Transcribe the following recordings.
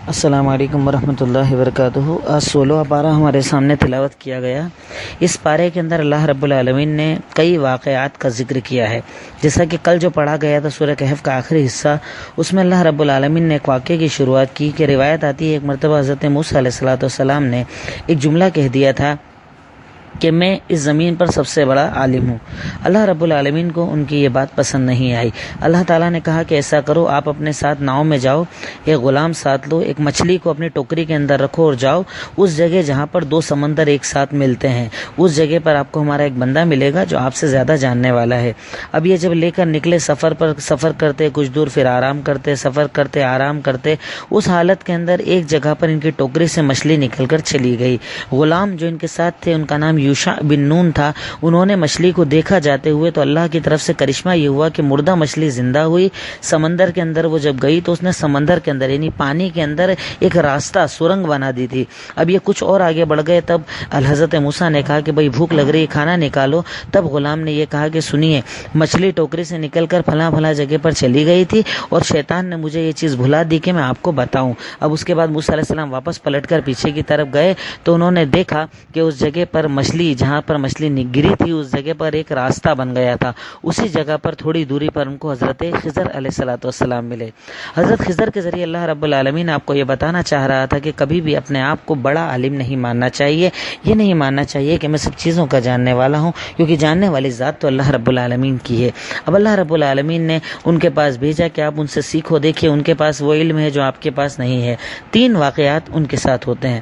السلام علیکم ورحمۃ اللہ وبرکاتہ۔ آج 16واں پارہ ہمارے سامنے تلاوت کیا گیا۔ اس پارے کے اندر اللہ رب العالمین نے کئی واقعات کا ذکر کیا ہے، جیسا کہ کل جو پڑھا گیا تھا سورہ کہف کا آخری حصہ، اس میں اللہ رب العالمین نے ایک واقعے کی شروعات کی کہ روایت آتی ہے ایک مرتبہ حضرت موسیٰ علیہ السلام نے ایک جملہ کہہ دیا تھا کہ میں اس زمین پر سب سے بڑا عالم ہوں۔ اللہ رب العالمین کو ان کی یہ بات پسند نہیں آئی۔ اللہ تعالیٰ نے کہا کہ ایسا کرو، آپ اپنے ساتھ ناؤ میں جاؤ، ایک غلام ساتھ لو، ایک مچھلی کو اپنی ٹوکری کے اندر رکھو اور جاؤ اس جگہ جہاں پر دو سمندر ایک ساتھ ملتے ہیں، اس جگہ پر آپ کو ہمارا ایک بندہ ملے گا جو آپ سے زیادہ جاننے والا ہے۔ اب یہ جب لے کر نکلے سفر کرتے کچھ دور، پھر آرام کرتے، سفر کرتے آرام کرتے، اس حالت کے اندر ایک جگہ پر ان کی ٹوکری سے مچھلی نکل کر چلی گئی۔ غلام جو ان کے ساتھ تھے، ان کا نام یوشع بن نون تھا، انہوں نے مچھلی کو دیکھا جاتے ہوئے تو اللہ کی طرف سے کرشمہ یہ ہوا کہ مردہ مچھلی زندہ ہوئی۔ سمندر کے اندر وہ جب گئی تو اس نے سمندر کے اندر یعنی پانی کے اندر ایک راستہ سرنگ بنا دی تھی۔ اب یہ کچھ اور آگے بڑھ گئے، تب حضرت موسیٰ نے کہا کہ بھائی بھوک لگ رہی، کھانا نکالو۔ تب غلام نے یہ کہا کہ سنیے، مچھلی ٹوکری سے نکل کر فلاں جگہ پر چلی گئی تھی اور شیطان نے مجھے یہ چیز بھلا دی کہ میں آپ کو بتاؤں۔ اب اس کے بعد موسیٰ علیہ السلام واپس پلٹ کر پیچھے کی طرف گئے تو انہوں نے دیکھا کہ اس جگہ پر جہاں پر مچھلی گری تھی اس جگہ پر ایک راستہ بن گیا تھا۔ اسی جگہ پر تھوڑی دوری پر ان کو حضرت خضر علیہ السلام ملے۔ حضرت خضر کے ذریعے اللہ رب العالمین آپ کو یہ بتانا چاہ رہا تھا کہ کبھی بھی اپنے آپ کو بڑا عالم نہیں ماننا چاہیے۔ یہ نہیں ماننا چاہیے کہ میں سب چیزوں کا جاننے والا ہوں، کیونکہ جاننے والی ذات تو اللہ رب العالمین کی ہے۔ اب اللہ رب العالمین نے ان کے پاس بھیجا کہ آپ ان سے سیکھو، دیکھیے ان کے پاس وہ علم ہے جو آپ کے پاس نہیں ہے۔ 3 واقعات ان کے ساتھ ہوتے ہیں۔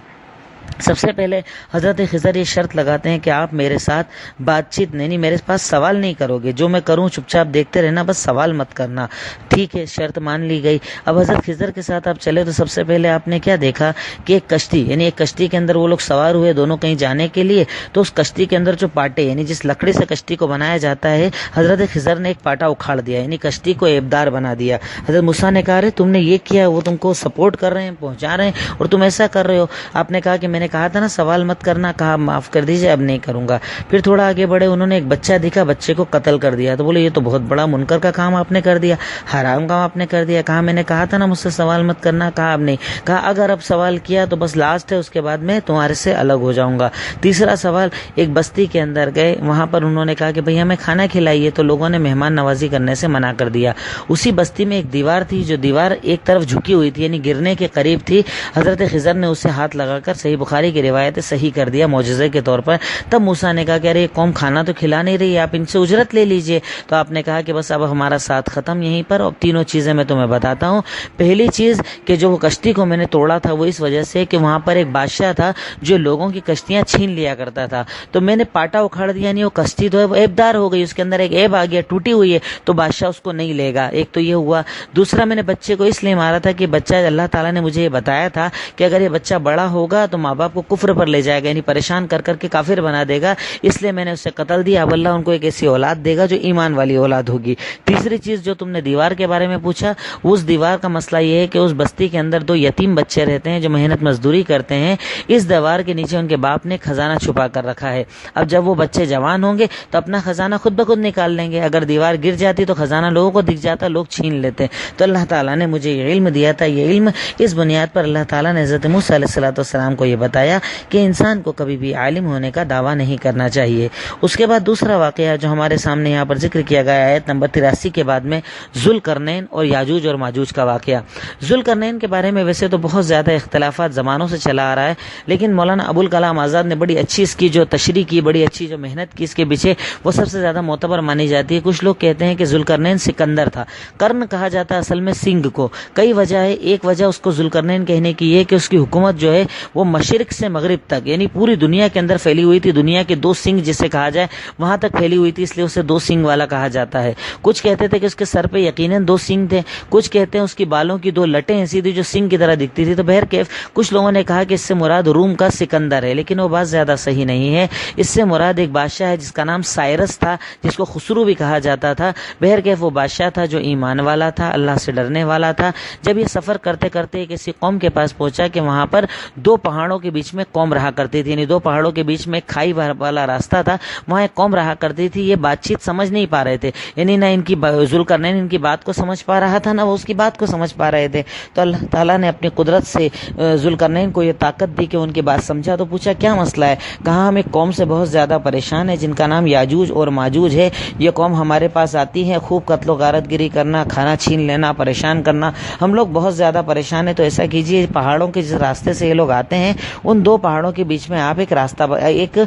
سب سے پہلے حضرت خضر یہ شرط لگاتے ہیں کہ آپ میرے ساتھ بات چیت نہیں، میرے پاس سوال نہیں کرو گے، جو میں کروں چپ چاپ دیکھتے رہنا، بس سوال مت کرنا۔ ٹھیک ہے، شرط مان لی گئی۔ اب حضرت خضر کے ساتھ آپ چلے تو سب سے پہلے آپ نے کیا دیکھا کہ ایک کشتی، یعنی ایک کشتی کے اندر وہ لوگ سوار ہوئے دونوں کہیں جانے کے لیے، تو اس کشتی کے اندر جو پاٹے یعنی جس لکڑی سے کشتی کو بنایا جاتا ہے، حضرت خضر نے ایک پاٹا اکھاڑ دیا، یعنی کشتی کو ایبدار بنا دیا۔ حضرت موسیٰ نے کہا ارے تم نے یہ کیا، وہ تم کو سپورٹ کر رہے ہیں، پہنچا رہے ہیں، اور تم ایسا کر رہے ہو۔ آپ نے کہا کہ میں نے کہا تھا نا سوال مت کرنا، کہا معاف کر دیجئے اب نہیں کروں گا۔ پھر تھوڑا آگے بڑھے، انہوں نے ایک بچہ دیکھا، بچے کو قتل کر دیا، تو بولے یہ تو بہت بڑا منکر کا کام آپ نے کر دیا، حرام کام آپ نے کر دیا۔ کہا میں نے کہا تھا نا مجھ سے سوال مت کرنا، کہا اب نہیں۔ کہا اگر اب سوال کیا تو بس لاسٹ ہے، اس کے بعد میں تمہارے سے الگ ہو جاؤں گا۔ تیسرا سوال، ایک بستی کے اندر گئے، وہاں پر انہوں نے کہا کہ بھئی ہمیں کھانا کھلائیے، تو لوگوں نے مہمان نوازی کرنے سے منع کر دیا۔ اسی بستی میں ایک دیوار تھی، جو دیوار ایک طرف جھکی ہوئی تھی یعنی گرنے کے قریب تھی۔ حضرت خضر نے اسے ہاتھ لگا کر، صحیح بخاری کی روایت ہے، صحیح کر دیا معجزے کے طور پر۔ تب موسیٰ نے کہا کہ ارے قوم کھانا تو کھلا نہیں رہی، آپ ان سے اجرت لے لیجئے۔ تو آپ نے کہا کہ بس اب ہمارا ساتھ ختم یہیں پر، اب 3 چیزیں میں تمہیں بتاتا ہوں۔ پہلی چیز کہ جو کشتی کو میں نے توڑا تھا وہ اس وجہ سے کہ وہاں پر ایک بادشاہ تھا جو لوگوں کی کشتیاں چھین لیا کرتا تھا، تو میں نے پاٹا اکھاڑ دیا، یعنی وہ کشتی تو ہے وہ عیبدار ہو گئی، اس کے اندر ایک عیب آ گیا، ٹوٹی ہوئی ہے، تو بادشاہ اس کو نہیں لے گا۔ ایک تو یہ ہوا۔ دوسرا، میں نے بچے کو اس لیے مارا تھا کہ بچہ، اللہ تعالیٰ نے مجھے یہ بتایا تھا کہ اگر یہ بچہ بڑا ہوگا تو ماں باپ کو کفر پر لے جائے گا، یعنی پریشان کر کر کے کافر بنا دے گا، اس لیے میں نے اسے قتل دیا۔ اب اللہ ان کو ایک ایسی اولاد دے گا جو ایمان والی اولاد ہوگی۔ تیسری چیز جو تم نے دیوار کے بارے میں پوچھا، اس دیوار کا مسئلہ یہ ہے کہ اس بستی کے اندر 2 یتیم بچے رہتے ہیں جو محنت مزدوری کرتے ہیں۔ اس دیوار کے نیچے ان کے باپ نے خزانہ چھپا کر رکھا ہے۔ اب جب وہ بچے جوان ہوں گے تو اپنا خزانہ خود بخود نکال لیں گے، اگر دیوار گر جاتی تو خزانہ لوگوں کو دکھ جاتا، لوگ چھین لیتے۔ تو اللہ تعالیٰ نے مجھے یہ علم دیا تھا، یہ علم اس بنیاد پر اللہ تعالیٰ نے حضرت موسیٰ علیہ السلام کو یہ بتایا کہ انسان کو کبھی بھی عالم ہونے کا دعویٰ نہیں کرنا چاہیے۔ اس کے بعد دوسرا واقعہ جو ہمارے سامنے یہاں پر ذکر کیا گیا ہے، آیت نمبر 83 کے بعد میں، ذوالقرنین اور یاجوج اور ماجوج کا واقعہ۔ ذوالقرنین کے بارے میں ویسے تو بہت زیادہ اختلافات زمانوں سے چلا آ رہا ہے، لیکن مولانا ابوالکلام آزاد نے بڑی اچھی اس کی جو تشریح کی، بڑی اچھی جو محنت کی اس کے پیچھے، وہ سب سے زیادہ معتبر مانی جاتی ہے۔ کچھ لوگ کہتے ہیں کہ ذوالقرنین سکندر تھا، کرن کہا جاتا ہے اصل میں سنگ کو۔ کئی وجہ ہے، ایک وجہ اس کو ذوالقرنین کہنے کی یہ کہ اس کی حکومت جو ہے وہ مشرق سے مغرب تک یعنی پوری دنیا کے اندر پھیلی ہوئی تھی، دنیا کے 2 سنگ جسے کہا جائے وہاں تک پھیلی ہوئی تھی، اس لیے اسے 2 سنگ والا کہا جاتا ہے۔ کچھ کہتے تھے کہ اس کے سر پہ یقیناً 2 سنگ تھے، کچھ کہتے ہیں اس کی بالوں کی 2 لٹیں ایسی تھی جو سنگ کی طرح دکھتی تھی۔ تو بہرکیف کچھ لوگوں نے کہا کہ اس سے مراد روم کا سکندر ہے، لیکن وہ بات زیادہ صحیح نہیں ہے۔ اس سے مراد ایک بادشاہ ہے جس کا نام سائرس تھا، جس کو خسرو بھی کہا جاتا تھا۔ بہرکیف وہ بادشاہ تھا جو ایمان والا تھا، اللہ سے ڈرنے والا تھا۔ جب یہ سفر کرتے کرتے کسی قوم کے پاس پہنچا کہ وہاں پر 2 پہاڑوں کے کے بیچ میں قوم رہا کرتی تھی، یعنی دو پہاڑوں کے بیچ میں کھائی والا راستہ تھا، وہاں ایک قوم رہا کرتی تھی. یہ بات چیت سمجھ نہیں پا رہے تھے، یعنی نہ ان کی ذوالقرنین ان کی بات کو سمجھ پا رہا تھا، نہ وہ اس کی بات کو سمجھ پا رہے تھے. تو اللہ تعالیٰ نے اپنی قدرت سے ذوالقرنین کو یہ طاقت دی کہ ان کی بات سمجھا. تو پوچھا کیا مسئلہ ہے؟ کہا ہم ایک قوم سے بہت زیادہ پریشان ہے جن کا نام یاجوج اور ماجوج ہے. یہ قوم ہمارے پاس آتی ہے، خوب قتل و غارت گری کرنا، کھانا چھین لینا، پریشان کرنا. ہم لوگ بہت زیادہ پریشان ہیں. تو ایسا کیجیے، پہاڑوں کے جس راستے سے یہ لوگ آتے ہیں ان دو پہاڑوں کے بیچ میں آپ ایک راستہ ایک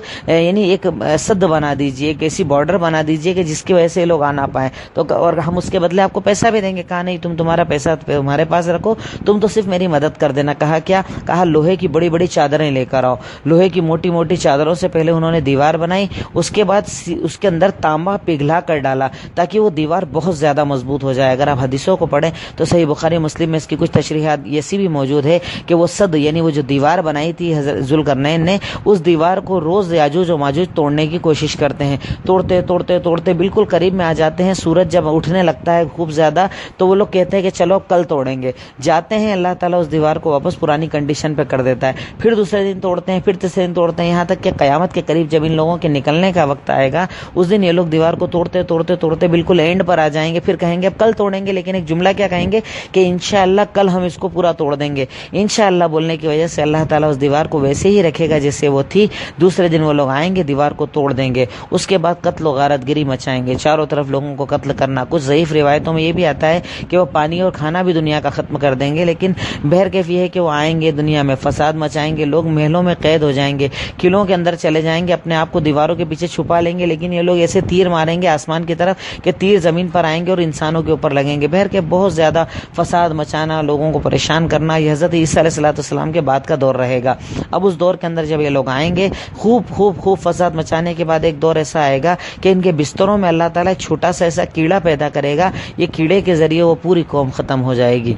سد بنا دیجیے، ایک ایسی بارڈر بنا دیجیے کہ جس کی وجہ سے یہ لوگ آ نہ پائیں. تو اور ہم اس کے بدلے آپ کو پیسہ بھی دیں گے. کہا نہیں، تم تمہارا پیسہ تمہارے پاس رکھو، تم تو صرف میری مدد کر دینا. کہا کیا؟ کہا لوہے کی بڑی بڑی چادریں لے کر آؤ. لوہے کی موٹی موٹی چادروں سے پہلے انہوں نے دیوار بنائی، اس کے بعد اس کے اندر تانبا پگھلا کر ڈالا تاکہ وہ دیوار بہت زیادہ مضبوط ہو جائے. اگر آپ حدیثوں کو پڑھیں تو صحیح بخاری مسلم میں اس کی کچھ تشریحات ایسی بھی موجود ہے کہ وہ صد یعنی وہ جو دیوار بنائی تھی حضرت ذوالقرنین نے، اس دیوار کو روز یاجوج و ماجوج توڑنے کی کوشش کرتے ہیں. توڑتے توڑتے توڑتے بالکل قریب میں آ جاتے ہیں. سورج جب اٹھنے لگتا ہے خوب زیادہ تو وہ لوگ کہتے ہیں کہ چلو کل توڑیں گے. جاتے ہیں، اللہ تعالیٰ اس دیوار کو واپس پرانی کنڈیشن پہ کر دیتا ہے. پھر دوسرے دن توڑتے ہیں، پھر تیسرے دن توڑتے ہیں، یہاں تک کہ قیامت کے قریب جب ان لوگوں کے نکلنے کا وقت آئے گا اس دن یہ لوگ دیوار کو توڑتے توڑتے توڑتے بالکل اینڈ پر آ جائیں گے. پھر کہیں گے اب کل توڑیں گے، لیکن ایک جملہ کیا کہیں گے کہ انشاءاللہ کل ہم اس کو پورا توڑ دیں گے. انشاءاللہ بولنے کی وجہ سے اللہ تعالیٰ اس دیوار کو ویسے ہی رکھے گا جیسے وہ تھی. دوسرے دن وہ لوگ آئیں گے، دیوار کو توڑ دیں گے. اس کے بعد قتل و غارت گری مچائیں گے، چاروں طرف لوگوں کو قتل کرنا. کچھ ضعیف روایتوں میں یہ بھی آتا ہے کہ وہ پانی اور کھانا بھی دنیا کا ختم کر دیں گے. لیکن بہرکیف یہ ہے کہ وہ آئیں گے، دنیا میں فساد مچائیں گے، لوگ محلوں میں قید ہو جائیں گے، قلعوں کے اندر چلے جائیں گے، اپنے آپ کو دیواروں کے پیچھے چھپا لیں گے. لیکن یہ لوگ ایسے تیر ماریں گے آسمان کی طرف کہ تیر زمین پر آئیں گے اور انسانوں کے اوپر لگیں گے. بہرکیف بہت زیادہ فساد مچانا، لوگوں کو پریشان کرنا، یہ حضرت عیسیٰ علیہ السلام کے بعد کا دور رہے گا. اب اس دور کے اندر جب یہ لوگ آئیں گے، خوب فساد مچانے کے بعد ایک دور ایسا آئے گا کہ ان کے بستروں میں اللہ تعالیٰ ایک چھوٹا سا ایسا کیڑا پیدا کرے گا. یہ کیڑے کے ذریعے وہ پوری قوم ختم ہو جائے گی،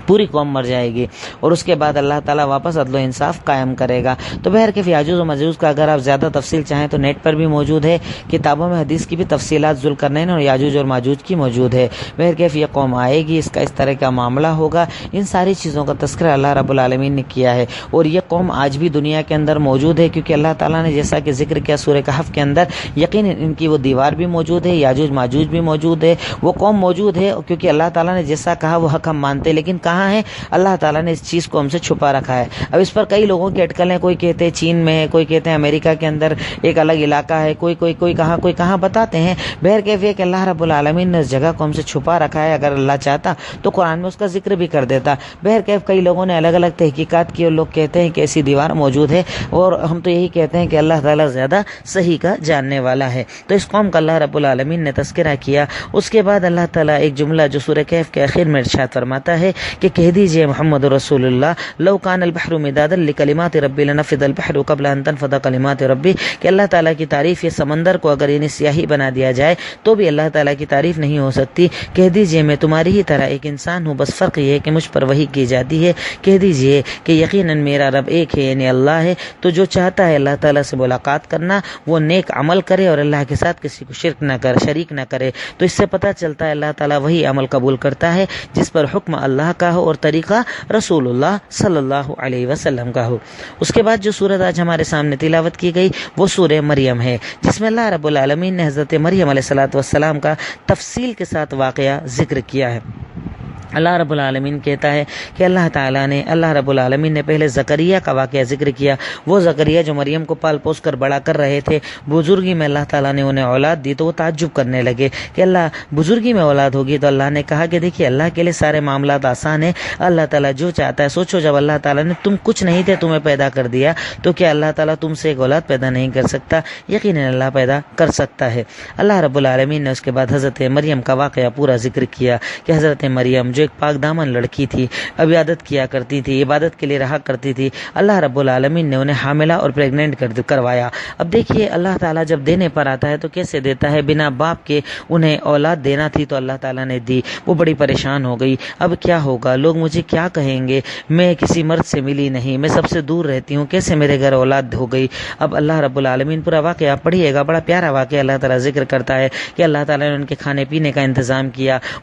پوری قوم مر جائے گی. اور اس کے بعد اللہ تعالیٰ واپس عدل و انصاف قائم کرے گا. تو بہرکیف یاجوج و ماجوج کا اگر آپ زیادہ تفصیل چاہیں تو نیٹ پر بھی موجود ہے، کتابوں میں حدیث کی بھی تفصیلات ذوالقرنین اور یاجوج اور ماجوج کی موجود ہے. بہرکیف یہ قوم آئے گی، اس کا اس طرح کا معاملہ ہوگا. ان ساری چیزوں کا تذکرہ اللہ رب العالمین نے کیا ہے. اور یہ قوم آج بھی دنیا کے اندر موجود ہے، کیونکہ اللہ تعالیٰ نے جیسا کہ ذکر کیا سورہ کہف کے اندر، یقیناً ان کی وہ دیوار بھی موجود ہے، یاجوج ماجوج بھی موجود ہے، وہ قوم موجود ہے. کیونکہ اللہ تعالیٰ نے جیسا کہا وہ حق ہم مانتے، لیکن کہاں ہے؟ اللہ تعالیٰ نے اس چیز کو ہم سے چھپا رکھا ہے. اب اس پر کئی لوگوں کی اٹکل ہیں، کوئی کہتے ہیں چین میں ہے، کوئی کہتے ہیں امریکہ کے اندر ایک الگ علاقہ ہے، کوئی کہاں بتاتے ہیں. بہرکیف یہ کہ اللہ رب العالمین نے اس جگہ کو ہم سے چھپا رکھا ہے. اگر اللہ چاہتا تو قرآن میں اس کا ذکر بھی کر دیتا. بہرکیف کئی لوگوں نے الگ الگ تحقیقات کی اور لوگ کہتے ہیں کہ ایسی دیوار موجود ہے، اور ہم تو یہی کہتے ہیں کہ اللہ تعالیٰ زیادہ صحیح کا جاننے والا ہے. تو اس قوم کا اللہ رب العالمین نے تذکرہ کیا. اس کے بعد اللہ تعالیٰ ایک جملہ جو سورہ کہف کے آخر میں ارشاد فرماتا ہے کہ کہہ دیجئے محمد رسول اللہ لو کان البحر مدادا لکلمات ربی لنفد البحر قبل ان تنفد کلمات ربی، کہ اللہ تعالیٰ کی تعریف یہ سمندر کو اگر انہیں سیاہی بنا دیا جائے تو بھی اللہ تعالیٰ کی تعریف نہیں ہو سکتی. کہہ دیجئے میں تمہاری ہی طرح ایک انسان ہوں، بس فرق یہ ہے کہ مجھ پر وحی کی جاتی ہے. کہہ دیجئے کہ یقیناً میرا رب ایک ہے، یعنی اللہ ہے. تو جو چاہتا ہے اللہ تعالیٰ سے ملاقات کرنا وہ نیک عمل کرے اور اللہ کے ساتھ کسی کو شریک نہ کرے. تو اس سے پتہ چلتا ہے اللہ تعالیٰ وہی عمل قبول کرتا ہے جس پر حکم اللہ کا ہو اور طریقہ رسول اللہ صلی اللہ علیہ وسلم کا ہو. اس کے بعد جو سورت آج ہمارے سامنے تلاوت کی گئی وہ سورہ مریم ہے، جس میں اللہ رب العالمین نے حضرت مریم علیہ السلام کا تفصیل کے ساتھ واقعہ ذکر کیا ہے. اللہ رب العالمین کہتا ہے کہ اللہ رب العالمین نے پہلے زکریا کا واقعہ ذکر کیا. وہ زکریا جو مریم کو پال پوس کر بڑا کر رہے تھے، بزرگی میں اللہ تعالیٰ نے انہیں اولاد دی تو وہ تعجب کرنے لگے کہ اللہ بزرگی میں اولاد ہوگی. تو اللہ نے کہا کہ دیکھیے اللہ کے لیے سارے معاملات آسان ہیں، اللہ تعالیٰ جو چاہتا ہے. سوچو جب اللہ تعالیٰ نے تم کچھ نہیں تھے تمہیں پیدا کر دیا تو کیا اللہ تعالیٰ تم سے ایک اولاد پیدا نہیں کر سکتا؟ یقیناً اللہ پیدا کر سکتا ہے. اللہ رب العالمین نے اس کے بعد حضرت مریم کا واقعہ پورا ذکر کیا کہ حضرت مریم جو ایک پاک دامن لڑکی تھی، عبادت کیا کرتی تھی، عبادت کے لیے رہا کرتی تھی، اللہ رب العالمین نے انہیں حاملہ اور پریگننٹ کروایا. اب دیکھیے اللہ تعالیٰ جب دینے پر آتا ہے تو کیسے دیتا ہے؟ بنا باپ کے انہیں اولاد دینا تھی تو اللہ تعالیٰ نے دی. وہ بڑی پریشان ہو گئی، اب کیا ہوگا، لوگ مجھے کیا کہیں گے، میں کسی مرد سے ملی نہیں، میں سب سے دور رہتی ہوں، کیسے میرے گھر اولاد ہو گئی. اب اللہ رب العالمین پورا واقعہ پڑھیے گا، بڑا پیارا واقعہ اللہ تعالیٰ ذکر کرتا ہے کہ اللہ تعالیٰ نے ان کے کھانے پینے کا انتظام کیا.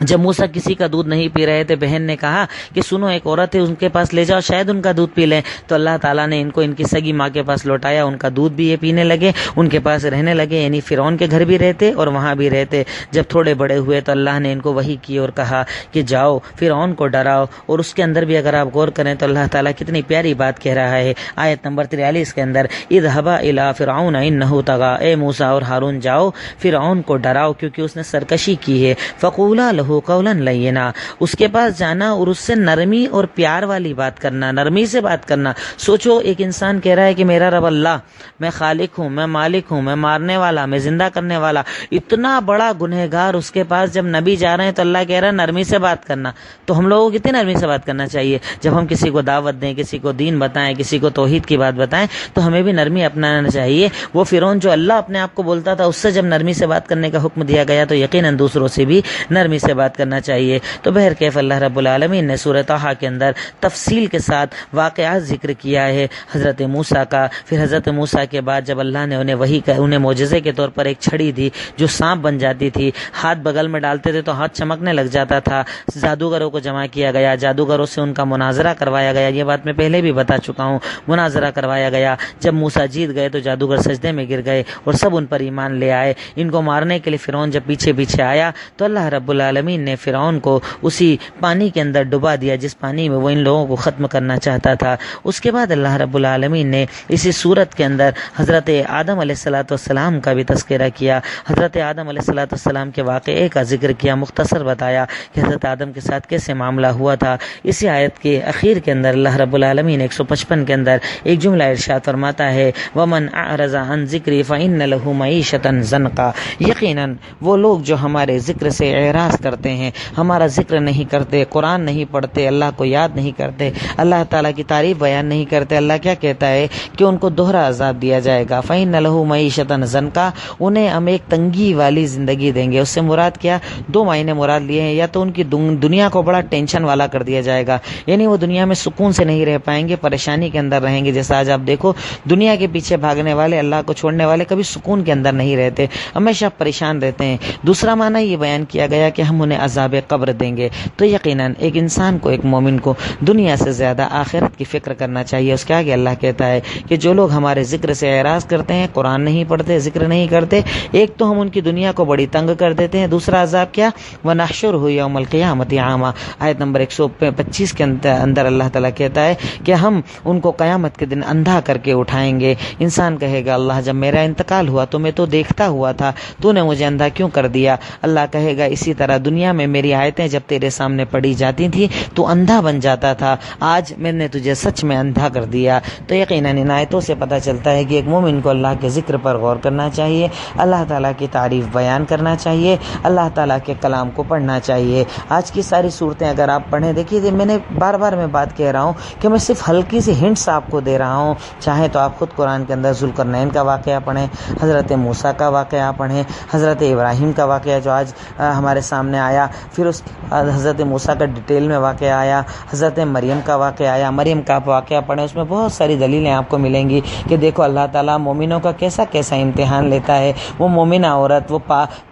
جب موسیٰ کسی کا دودھ نہیں پی رہے تھے، بہن نے کہا کہ سنو ایک عورت ہے، ان کے پاس لے جاؤ، شاید ان کا دودھ پی لیں. تو اللہ تعالیٰ نے ان کو ان کی سگی ماں کے پاس لوٹایا، ان کا دودھ بھی یہ پینے لگے، ان کے پاس رہنے لگے. یعنی فرعون کے گھر بھی رہتے اور وہاں بھی رہتے. جب تھوڑے بڑے ہوئے تو اللہ نے ان کو وحی کی اور کہا کہ جاؤ فرعون کو ڈراؤ. اور اس کے اندر بھی اگر آپ غور کریں تو اللہ تعالیٰ کتنی پیاری بات کہہ رہا ہے. آیت نمبر 43 کے اندر اذهبا الى فرعون انه طغى، اے موسیٰ اور ہارون جاؤ فرعون کو ڈراؤ کیونکہ اس نے سرکشی کی ہے. فقولا له قولا لینا، اس کے پاس جانا اور اس سے نرمی اور پیار والی بات کرنا، نرمی سے بات کرنا. سوچو ایک انسان کہہ رہا ہے کہ میرا رب اللہ، میں خالق ہوں، میں مالک ہوں، میں مارنے والا، میں زندہ کرنے والا، اتنا بڑا گنہگار، اس کے پاس جب نبی جا رہے ہیں تو اللہ کہہ رہا ہے نرمی سے بات کرنا. تو ہم لوگوں کو کتنی نرمی سے بات کرنا چاہیے؟ جب ہم کسی کو دعوت دیں، کسی کو دین بتائیں، کسی کو توحید کی بات بتائیں تو ہمیں بھی نرمی اپنانا چاہیے. وہ فرعون جو اللہ اپنے آپ کو بولتا تھا، اس سے جب نرمی سے بات کرنے کا حکم دیا گیا تو یقیناً دوسروں سے بھی نرمی سے بات کرنا چاہیے. تو بہرکیف اللہ رب العالمین نے سورہ طٰہٰ کے اندر تفصیل کے ساتھ واقعات ذکر کیا ہے حضرت موسیٰ کا. پھر حضرت موسیٰ کے بعد جب اللہ نے انہیں معجزے کے طور پر ایک چھڑی دی جو سانپ بن جاتی تھی، ہاتھ بغل میں ڈالتے تھے تو ہاتھ چمکنے لگ جاتا تھا. جادوگروں کو جمع کیا گیا، جادوگروں سے ان کا مناظرہ کروایا گیا. یہ بات میں پہلے بھی بتا چکا ہوں. مناظرہ کروایا گیا. جب موسیٰ جیت گئے تو جادوگر سجدے میں گر گئے اور سب ان پر ایمان لے آئے. ان کو مارنے کے لیے فرعون جب پیچھے پیچھے آیا تو اللہ رب العالمین نے فرعون کو اسی پانی کے اندر ڈبا دیا جس پانی میں وہ ان لوگوں کو ختم کرنا چاہتا تھا. اس کے بعد اللہ رب العالمین نے اسی صورت کے اندر حضرت آدم علیہ السلام کا بھی تذکرہ کیا. حضرت آدم علیہ السلام کے واقعے کا ذکر کیا، مختصر بتایا کہ حضرت آدم کے ساتھ کیسے معاملہ ہوا تھا. اسی آیت کے اخیر کے اندر اللہ رب العالمین 155 کے اندر ایک جملہ ارشاد فرماتا ہے وَمَنْ أَعْرَضَ عَنْ ذِكْرِي فَإِنَّ لَهُ مَعِيشَةً ضَنْكًا، یقیناً وہ لوگ جو ہمارے ذکر سے اعراض کرتے ہیں، ہمارا ذکر نہیں کرتے، قرآن نہیں پڑھتے، اللہ کو یاد نہیں کرتے، اللہ تعالیٰ کی تعریف بیان نہیں کرتے، اللہ کیا کہتا ہے کہ ان کو دوہرا عذاب دیا جائے گا. فَإِنَّ لَهُ مَعِيشَةً ضَنْكًا، انہیں ہم ایک تنگی والی زندگی دیں گے. اس سے مراد کیا؟ دو معنی مراد لیے ہیں. یا تو ان کی دنیا کو بڑا ٹینشن والا کر دیا جائے گا، یعنی وہ دنیا میں سکون سے نہیں رہ پائیں گے، پریشانی کے اندر رہیں گے. جیسا آج آپ دیکھو دنیا کے پیچھے بھاگنے والے، اللہ کو چھوڑنے والے کبھی سکون کے اندر نہیں رہتے، ہمیشہ پریشان رہتے ہیں. دوسرا معنی یہ بیان کیا گیا کہ ہم انہیں عذاب قبر دیں گے. تو یقیناً ایک انسان کو، ایک مومن کو دنیا سے زیادہ آخرت کی فکر کرنا چاہیے. اس کے آگے اللہ کہتا ہے کہ جو لوگ ہمارے ذکر سے اعراض کرتے ہیں، قرآن نہیں پڑھتے، ذکر نہیں کرتے، ایک تو ہم ان کی دنیا کو بڑی تنگ کر دیتے ہیں، دوسرا عذاب کیا؟ وَنَحْشُرُهُ يَوْمَ الْقِيَامَةِ عَامًا، آیت نمبر 125 کے اندر اللہ تعالیٰ کہتا ہے کہ ہم ان کو قیامت کے دن اندھا کر کے اٹھائیں گے. انسان کہے گا اللہ جب میرا انتقال ہوا تو میں تو دیکھتا ہوا تھا، تو نے مجھے اندھا کیوں کر دیا؟ اللہ کہے گا اسی طرح دنیا میں میری آیتیں جب تیرے سامنے پڑھی جاتی تھی تو اندھا بن جاتا تھا، آج میں نے تجھے سچ میں اندھا کر دیا. تو یقیناً ان آیتوں سے پتہ چلتا ہے کہ ایک مومن کو اللہ کے ذکر پر غور کرنا چاہیے، اللہ تعالیٰ کی تعریف بیان کرنا چاہیے، اللہ تعالیٰ کے کلام کو پڑھنا چاہیے. آج کی ساری صورتیں اگر آپ پڑھیں، دیکھیے میں نے بار بار میں بات کہہ رہا ہوں کہ میں صرف ہلکی سی ہنٹس آپ کو دے رہا ہوں. چاہیں تو آپ خود قرآن کے اندر ذوالقرنین کا واقعہ پڑھیں، حضرت موسیٰ کا واقعہ پڑھیں، حضرت ابراہیم کا واقعہ جو آج ہمارے سامنے آیا، پھر اس حضرت موسیٰ کا ڈیٹیل میں واقعہ آیا، حضرت مریم کا واقعہ آیا. مریم کا واقعہ پڑھیں، اس میں بہت ساری دلیلیں آپ کو ملیں گی کہ دیکھو اللہ تعالیٰ مومنوں کا کیسا کیسا امتحان لیتا ہے. وہ مومنہ عورت، وہ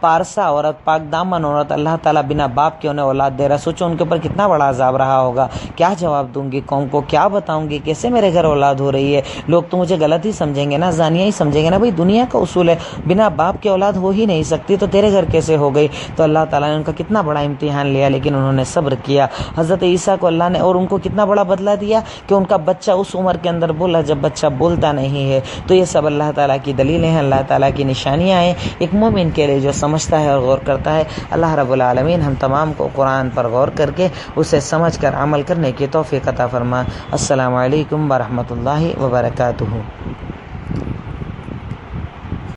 پارسا عورت، پاک دامن عورت، اللہ تعالیٰ بنا باپ کے انہیں اولاد دے رہا. سوچو ان کے اوپر کتنا بڑا عذاب رہا ہوگا. کیا جواب دوں گی قوم کو؟ کیا بتاؤں گی کیسے میرے گھر اولاد ہو رہی ہے؟ لوگ تو مجھے غلط ہی سمجھیں گے نا، زانیہ ہی سمجھیں گے نا. بھائی دنیا کا اصول ہے بنا باپ کے اولاد ہو ہی نہیں سکتی، تو تیرے گھر کیسے ہو گئی؟ تو اللہ تعالیٰ نے ان کا کتنا بڑا امتحان لیا، لیکن انہوں نے صبر کیا. حضرت عیسیٰ کو اللہ نے اور ان کو کتنا بڑا بدلہ دیا کہ ان کا بچہ اس عمر کے اندر بولا جب بچہ بولتا نہیں ہے. تو یہ سب اللہ تعالیٰ کی دلیلیں ہیں، اللہ تعالیٰ کی نشانیاں ہیں ایک مومن کے لیے جو سمجھتا ہے اور غور کرتا ہے. اللہ رب العالمین ہم تمام کو قرآن پر غور کر کے اسے سمجھ کر عمل کرنے کی توفیق عطا فرما. السلام علیکم ورحمۃ اللہ وبرکاتہ.